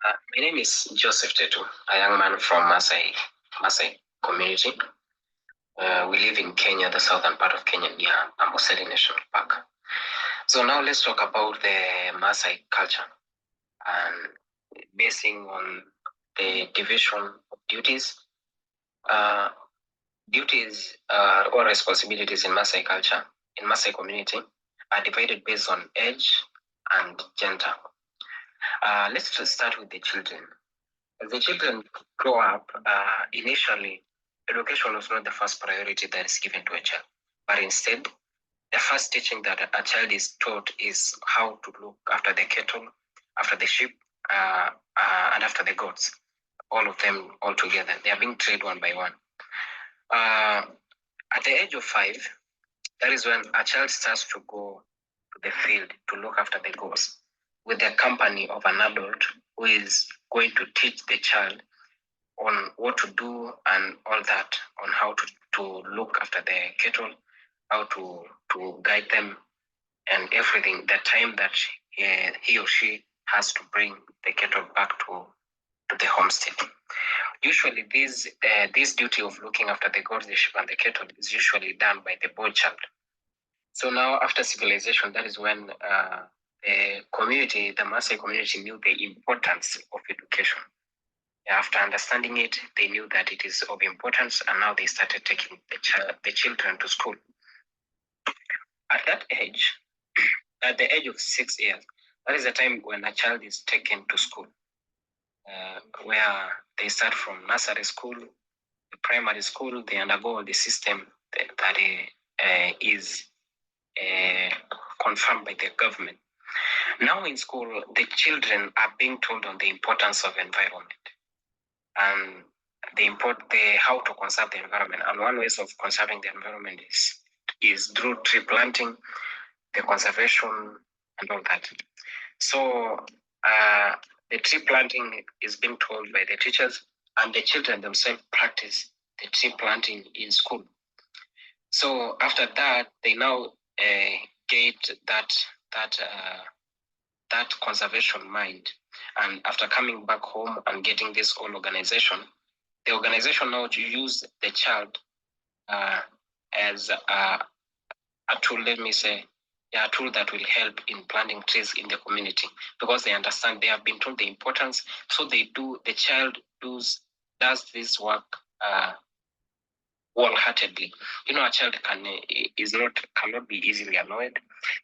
My name is Joseph Tetu, a young man from Masai community. We live in Kenya, the southern part of Kenya, near Amboseli National Park. So now let's talk about the Masai culture and basing on the division of duties. Duties or responsibilities in Masai culture, in Masai community, are divided based on age and gender. Let's just start with the children. As the children grow up, initially, education was not the first priority that is given to a child, but instead, the first teaching that a child is taught is how to look after the cattle, after the sheep, and after the goats. All of them all together. They are being trained one by one. At the age of 5, that is when a child starts to go to the field to look after the goats with the company of an adult who is going to teach the child on what to do and all that, on how to look after the cattle, how to guide them, and everything. The time that he or she has to bring the cattle back to the homestead. Usually, this duty of looking after the goats, the sheep, and the cattle is usually done by the boy child. So now, after civilization, that is when the community, the Maasai community, knew the importance of education. After understanding it, they knew that it is of importance, and now they started taking the children to school. At that age, at the age of 6 years, that is the time when a child is taken to school, where they start from nursery school, the primary school, they undergo the system that is confirmed by the government. Now in school, the children are being told on the importance of environment and the how to conserve the environment. And one way of conserving the environment is through tree planting, the conservation, and all that. So the tree planting is being told by the teachers, and the children themselves practice the tree planting in school. So after that, they now get that conservation mind. And after coming back home and getting this whole organization, the organization now to use the child as a tool, let me say, a tool that will help in planting trees in the community, because they understand, they have been told the importance. So the child does this work wholeheartedly. A child cannot be easily annoyed.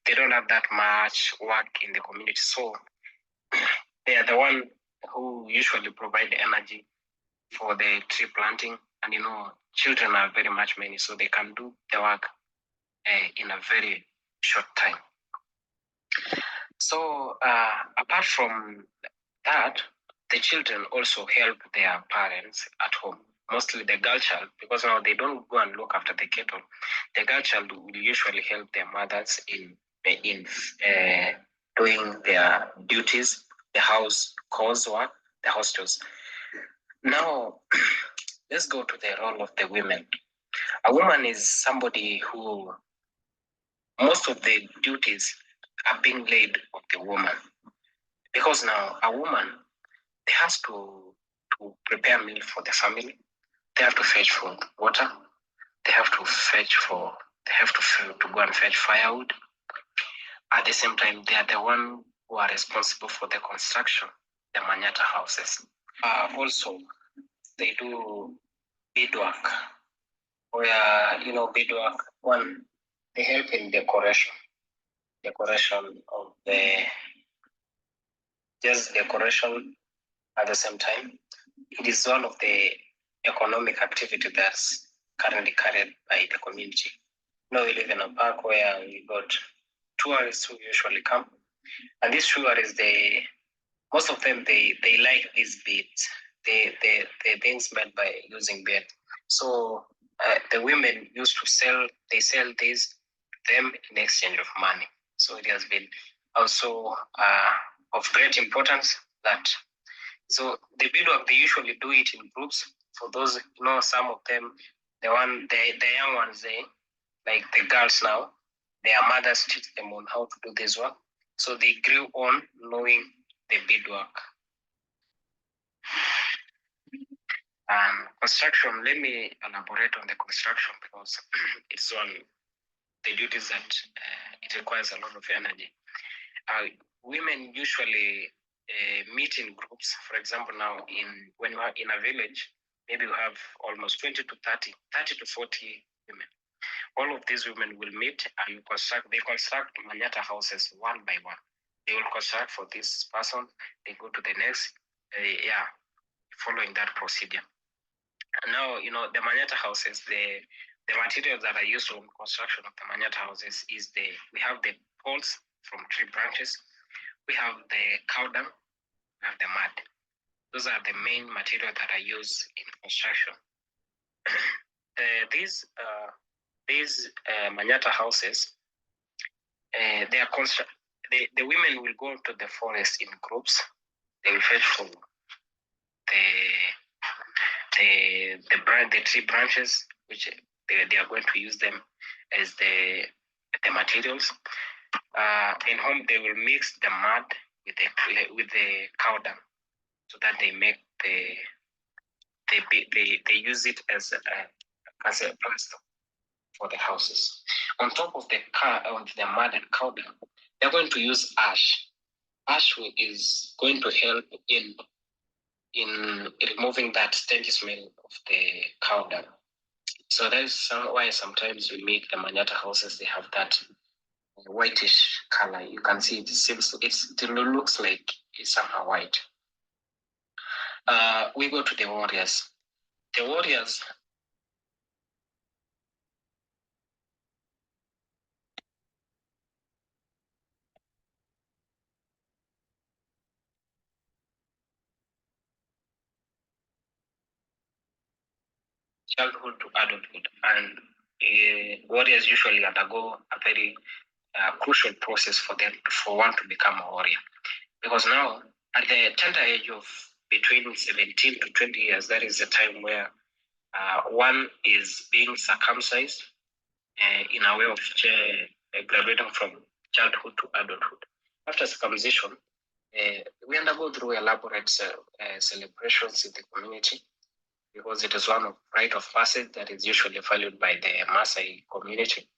They don't have that much work in the community. So they are the one who usually provide the energy for the tree planting. And children are very much many, so they can do the work in a very short time. So apart from that, the children also help their parents at home, mostly the girl child, because now they don't go and look after the cattle. The girl child will usually help their mothers in doing their duties, the house chores work, the house chores. Now, let's go to the role of the women. A woman is somebody who most of the duties are being laid on the woman, because now a woman, they has to prepare meal for the family. They have to fetch for water. They have to go and fetch firewood. At the same time, they are the one who are responsible for the construction, the manyatta houses. Also, they do beadwork, where beadwork, one, they help in decoration of the just decoration. At the same time, it is one of the economic activity that's currently carried by the community. Now we live in a park where we got tourists who usually come, and these tourists, most of them they like these beads. They things made by using bead. So the women used to sell these them in exchange of money. So it has been also of great importance that. So the beadwork, they usually do it in groups. For those, some of them, the young ones, like the girls now, their mothers teach them on how to do this work. So they grew on knowing the beadwork. Construction, let me elaborate on the construction because it's one the duties that it requires a lot of energy. Women usually meet in groups. For example, now when you are in a village, maybe you have almost 20 to 30 to 40 women. All of these women will meet and they construct manyatta houses one by one. They will construct for this person, they go to the next, following that procedure. Now, the manyatta houses, the materials that are used in construction of the manyatta houses is we have the poles from tree branches, we have the cow dung, we have the mud. Those are the main materials that are used in construction. These manyatta houses, they are the women will go to the forest in groups. They will fetch from the tree branches, which they are going to use them as the materials. In home, they will mix the mud with the cow dung, so that they make they use it as a plaster for the houses. On top of the mud and cow dung, they're going to use ash. Ash is going to help in removing that stench smell of the cow dung. So that is why sometimes we make the manyatta houses, they have that whitish color. You can see it looks like it's somehow white. We go to the warriors. The warriors, childhood to adulthood, and warriors usually undergo a very crucial process for one to become a warrior, because now at the tender age of between 17 to 20 years, that is the time where one is being circumcised in a way of graduating from childhood to adulthood. After circumcision, we undergo through elaborate celebrations in the community, because it is one of rite of passage that is usually valued by the Masai community.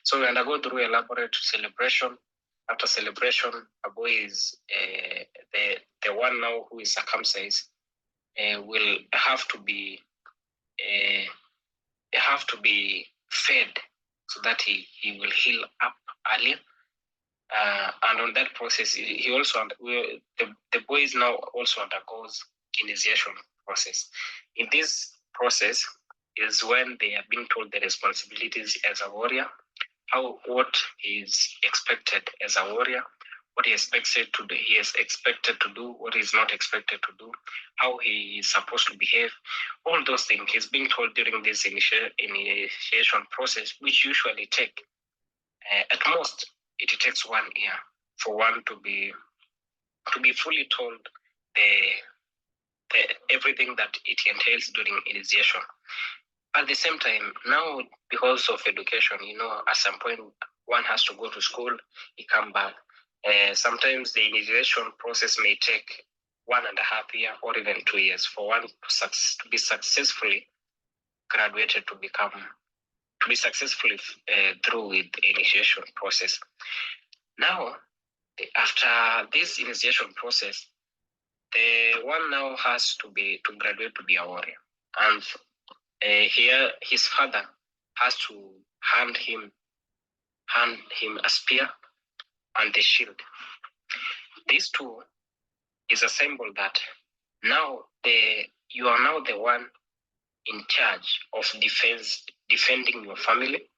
So we undergo through elaborate celebration. After celebration, a boy is the one now who is circumcised will have to be fed so that he will heal up earlier. And on that process, he also the boys now also undergoes initiation process. In this process is when they are being told the responsibilities as a warrior, what is expected as a warrior, what he is expected to do, what is not expected to do, how he is supposed to behave. All those things he's being told during this initiation process, which usually take at most it takes 1 year for one to be fully told everything that it entails during initiation. At the same time, now because of education, at some point one has to go to school, he come back. Sometimes the initiation process may take 1.5 years or even 2 years for one to be successfully graduated, to be successfully through with the initiation process. Now, after this initiation process, the one now has to graduate to be a warrior, and here his father has to hand him a spear and the shield. These two is a symbol that now you are now the one in charge of defending your family.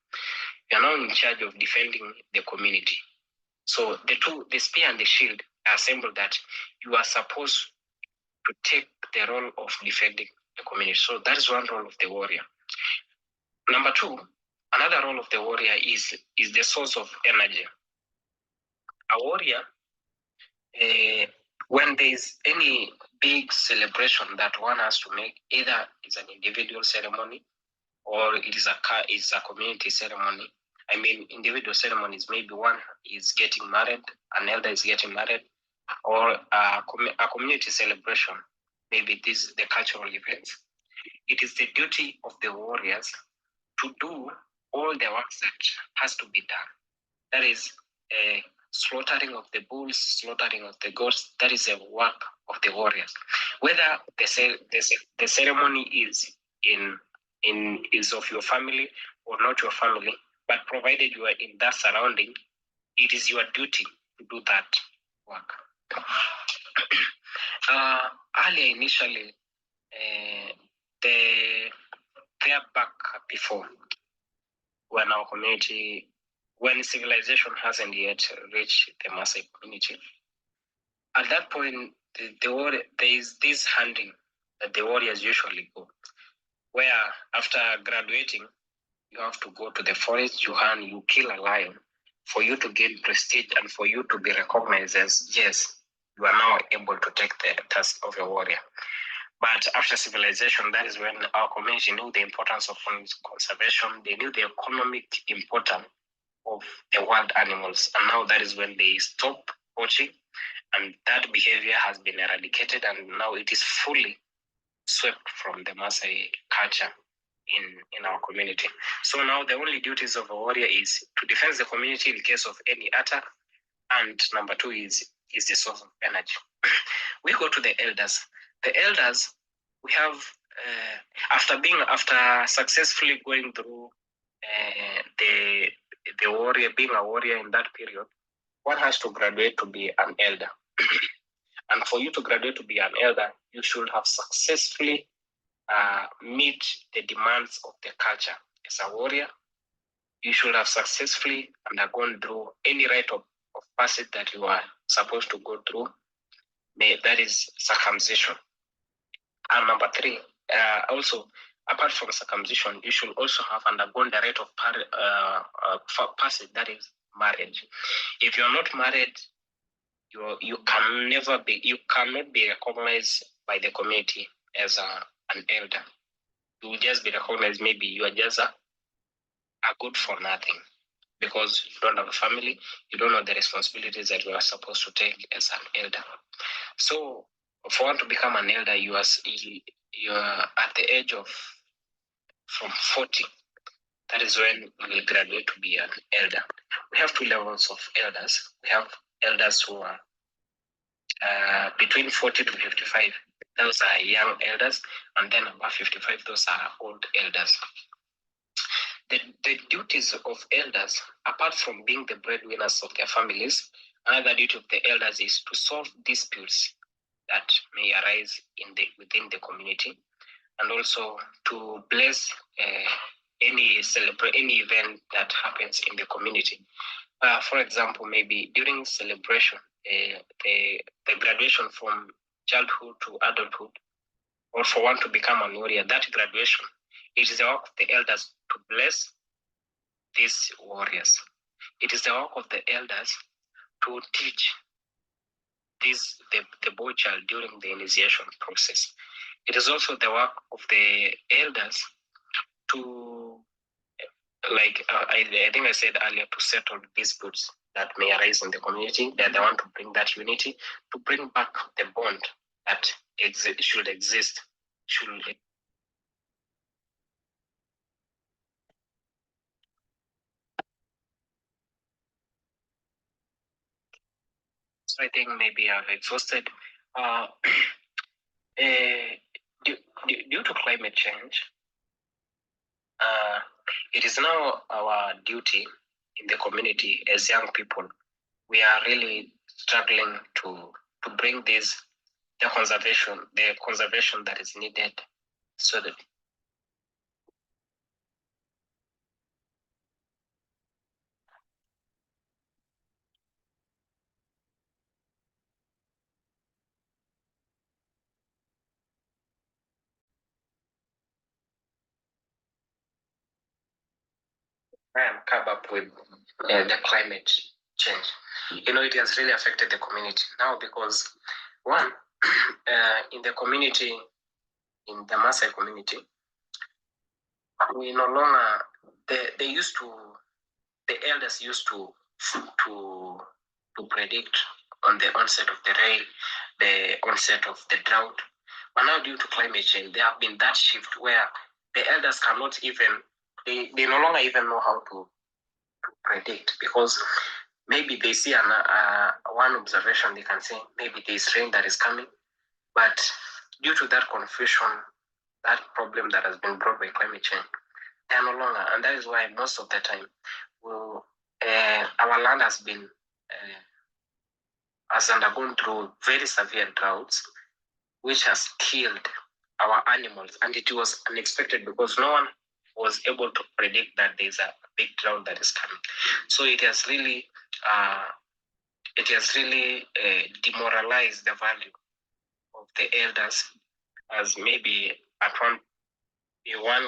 You are now in charge of defending the community. So the spear and the shield, are a symbol that you are supposed to take the role of defending the community. So that is one role of the warrior. Number two, another role of the warrior is the source of energy. A warrior, when there is any big celebration that one has to make, either it's an individual ceremony or it is a community ceremony. I mean, individual ceremonies, maybe one is getting married, an elder is getting married, or a community celebration, maybe this the cultural events. it is the duty of the warriors to do all the work that has to be done. That is slaughtering of the bulls, slaughtering of the goats. That is a work of the warriors. Whether the ceremony is of your family or not your family, but provided you are in that surrounding, it is your duty to do that work. Earlier, initially, they are back before, when our community, when civilization hasn't yet reached the Masai community. At that point, there is this hunting that the warriors usually go, where after graduating, you have to go to the forest, you hunt, you kill a lion for you to gain prestige and for you to be recognized as, yes, you are now able to take the task of a warrior. But after civilization, that is when our community knew the importance of conservation. They knew the economic importance of the wild animals. And now that is when they stop poaching, and that behavior has been eradicated, and now it is fully swept from the Masai culture in our community. So now the only duties of a warrior is to defend the community in case of any attack, and number two is the source of energy. We go to the elders. The elders, we have after successfully going through the warrior, being a warrior in that period, one has to graduate to be an elder. And for you to graduate to be an elder, you should have successfully meet the demands of the culture. As a warrior, you should have successfully undergone through any rite of passage that you are supposed to go through. That is circumcision. And number three, also, apart from circumcision, you should also have undergone the rite of passage, that is marriage. If you are not married, you cannot be recognized by the community as an elder. You will just be recognized, maybe you are just a good for nothing, because you don't have a family, you don't know the responsibilities that you are supposed to take as an elder. So for one to become an elder, you are at the age of from 40. That is when you will graduate to be an elder. We have two levels of elders. We have elders who are between 40 to 55. Those are young elders, and then above 55, those are old elders. The duties of elders, apart from being the breadwinners of their families, another duty of the elders is to solve disputes that may arise within the community, and also to bless any event that happens in the community. For example, maybe during celebration, the graduation from childhood to adulthood, or for one to become a warrior, that graduation, it is the work of the elders to bless these warriors. It is the work of the elders to teach the boy child during the initiation process. It is also the work of the elders to, like I think I said earlier, to settle disputes that may arise in the community. They are the one to bring that unity, to bring back the bond that should exist. So I think maybe I've exhausted. Due to climate change, it is now our duty in the community as young people. We are really struggling to bring the conservation that is needed, so that come up with the climate change. It has really affected the community now, because one, in the community, in the Masai community, we no longer, the elders used to predict on the onset of the rain, the onset of the drought. But now, due to climate change, there have been that shift where the elders cannot even, they no longer even know how to predict, because maybe they see one observation, they can say maybe there's rain that is coming, but due to that confusion, that problem that has been brought by climate change, they are no longer, and that is why most of the time, our land has undergone through very severe droughts, which has killed our animals, and it was unexpected because no one was able to predict that there's a big drought that is coming. So it has really demoralized the value of the elders, as maybe at one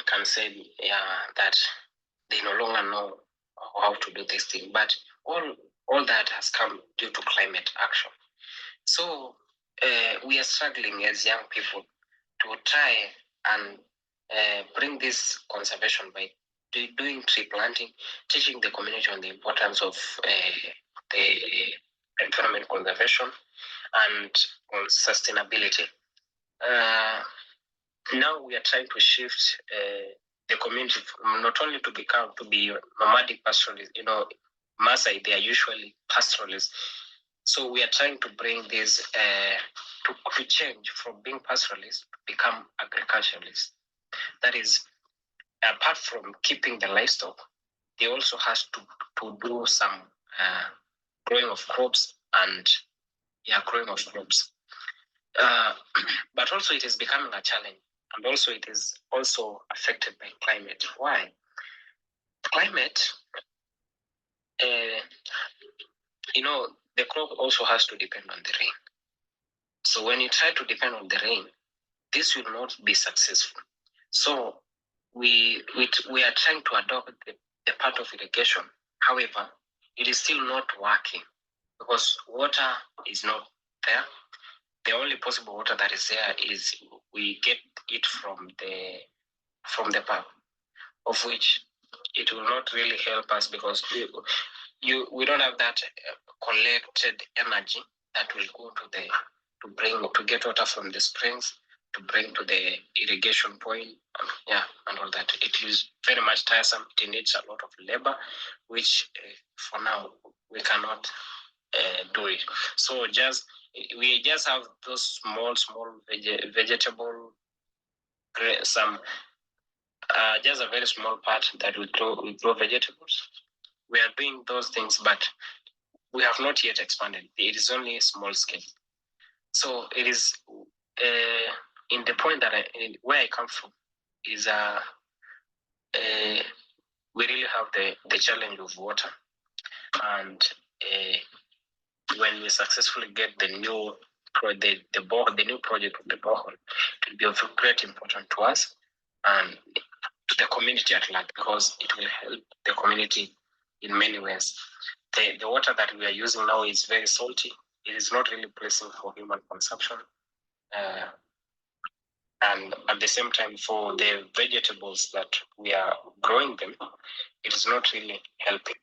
can say that they no longer know how to do this thing, but all that has come due to climate action. So we are struggling as young people to try and bring this conservation by doing tree planting, teaching the community on the importance of the environment conservation and on sustainability. Now we are trying to shift the community not only to be nomadic pastoralists. Masai, they are usually pastoralists. So we are trying to bring this to change from being pastoralists to become agriculturalists. That is, apart from keeping the livestock, they also has to do some growing of crops and growing of crops. But also it is becoming a challenge, and also it is also affected by climate. Why? Climate, the crop also has to depend on the rain. So when you try to depend on the rain, this will not be successful. So we are trying to adopt the part of irrigation. However, it is still not working because water is not there. The only possible water that is there is we get it from the pipe, of which it will not really help us because we don't have that collected energy that will go to get water from the springs to bring to the irrigation point, and all that. It is very much tiresome. It needs a lot of labor, which for now we cannot do it. So we just have those small vegetable, some just a very small part that we grow vegetables. We are doing those things, but we have not yet expanded. It is only a small scale. So it is in the point that where I come from is we really have the challenge of water, and when we successfully get the new project of the borehole, it will be of great importance to us and to the community at large, because it will help the community in many ways. The water that we are using now is very salty. It is not really pleasant for human consumption. And at the same time, for the vegetables that we are growing them, it is not really helping.